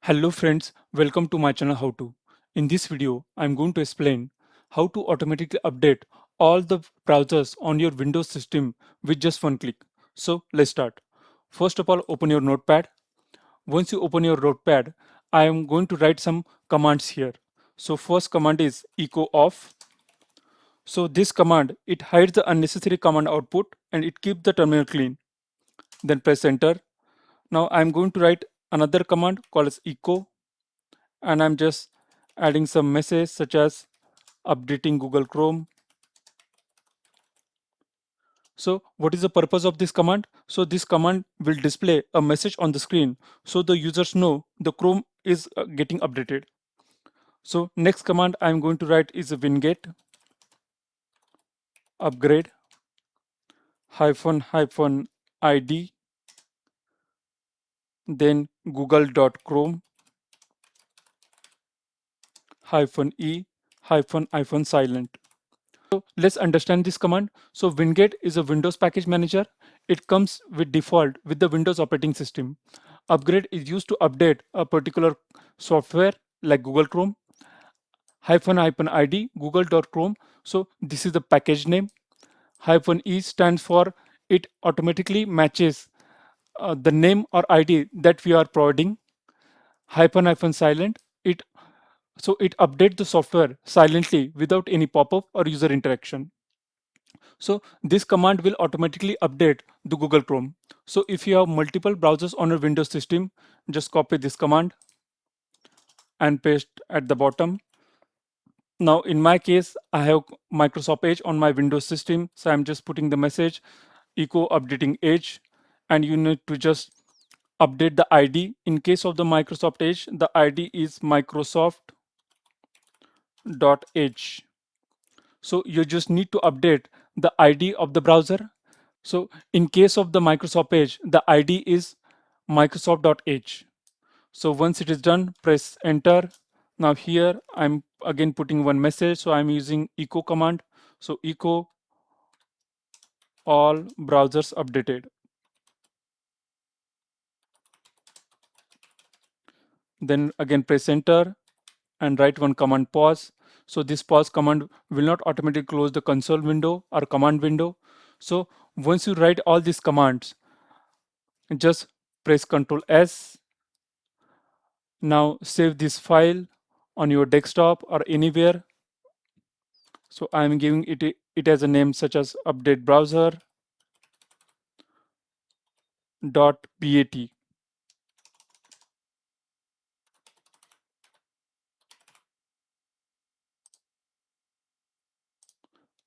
Hello friends, welcome to my channel How To. In this video, I'm going to explain how to automatically update all the browsers on your Windows system with just one click. So let's start. First of all, open your notepad. Once you open your notepad, I am going to write some commands here. So first command is echo off. So this command, it hides the unnecessary command output and it keeps the terminal clean. Then press enter. Now I'm going to write another command called as echo, and I'm just adding some message such as updating Google Chrome. So what is the purpose of this command? So this command will display a message on the screen so the users know the Chrome is getting updated. So next command I'm going to write is a winget upgrade hyphen id, then google.chrome e hyphen silent. So let's understand this command. So Winget is a Windows package manager. It comes with default with the Windows operating system. Upgrade is used to update a particular software like Google Chrome. Hyphen ID google.chrome. So this is the package name. Hyphen E stands for it automatically matches the name or ID that we are providing. Hyphen silent. It updates the software silently without any pop-up or user interaction. So this command will automatically update the Google Chrome. So if you have multiple browsers on your Windows system, just copy this command and paste at the bottom. Now in my case, I have Microsoft Edge on my Windows system. So I'm just putting the message echo updating Edge, and you need to just update the ID. In case of the Microsoft Edge, the ID is Microsoft.edge. So you just need to update the ID of the browser. So in case of the Microsoft Edge, the ID is Microsoft.edge. So once it is done, press enter. Now here I'm again putting one message. So I'm using echo command. So echo all browsers updated. Then again press enter and write one command pause. So this pause command will not automatically close the console window or command window. So once you write all these commands, just press Ctrl S. Now save this file on your desktop or anywhere. So I'm giving it as a name such as update browser.bat,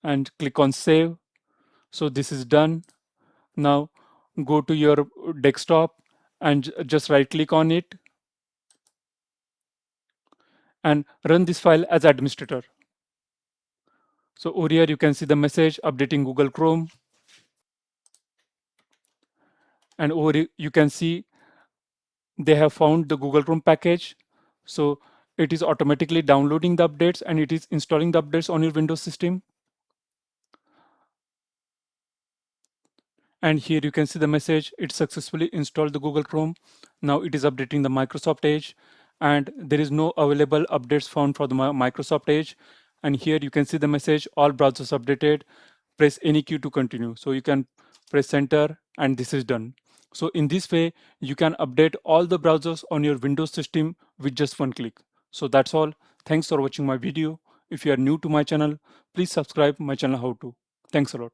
and click on save. So this is done. Now go to your desktop and just right click on it and run this file as administrator. So over here you can see the message updating Google Chrome, and over here you can see they have found the Google Chrome package. So it is automatically downloading the updates and it is installing the updates on your Windows system. And here you can see the message, it successfully installed the Google Chrome. Now it is updating the Microsoft Edge, and there is no available updates found for the Microsoft Edge. And here you can see the message, all browsers updated. Press any key to continue. So you can press enter and this is done. So in this way, you can update all the browsers on your Windows system with just one click. So that's all. Thanks for watching my video. If you are new to my channel, please subscribe my channel How To. Thanks a lot.